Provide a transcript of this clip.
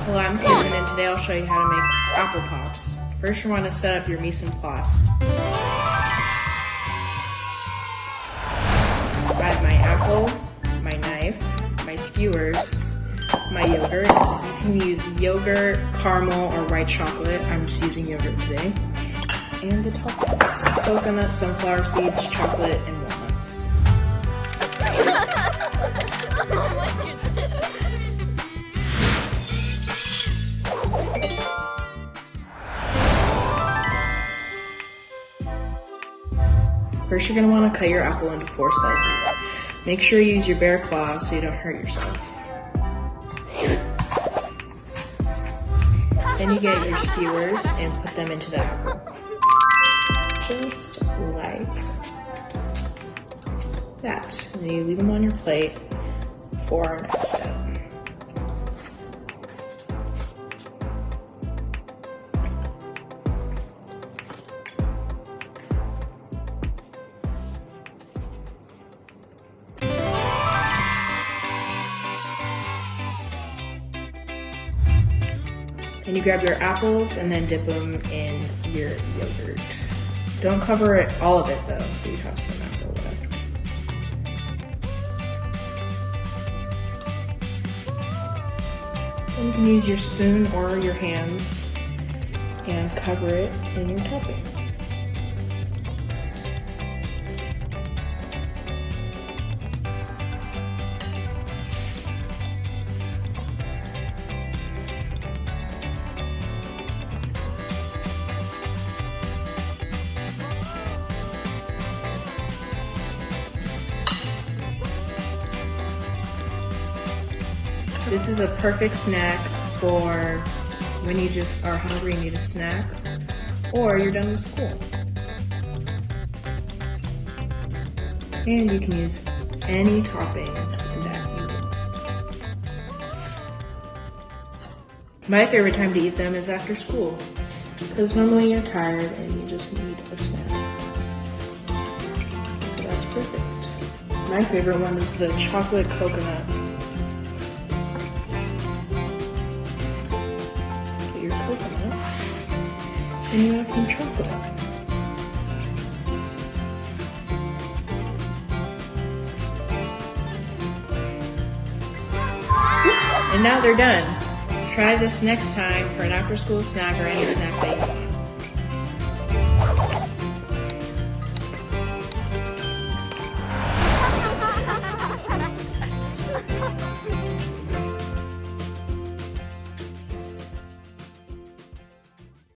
Hello, I'm Kim, and today I'll show you how to make apple pops. First, you want to set up your mise en place. I have my apple, my knife, my skewers, my yogurt. You can use yogurt, caramel, or white chocolate. I'm just using yogurt today. And the toppings: coconut, sunflower seeds, chocolate, and walnuts. First, you're going to want to cut your apple into 4 slices. Make sure you use your bare claw so you don't hurt yourself. Then you get your skewers and put them into the apple. Just like that. And then you leave them on your plate for our next step. And you grab your apples and then dip them in your yogurt. Don't cover it, all of it though, so you have some apple left. And you can use your spoon or your hands and cover it in your topping. This is a perfect snack for when you just are hungry and need a snack, or you're done with school. And you can use any toppings that you want. My favorite time to eat them is after school, because normally you're tired and you just need a snack. So that's perfect. My favorite one is the chocolate coconut. Your coconut, and you add some chocolate. And now they're done. Try this next time for an after-school snack or any snack that you want.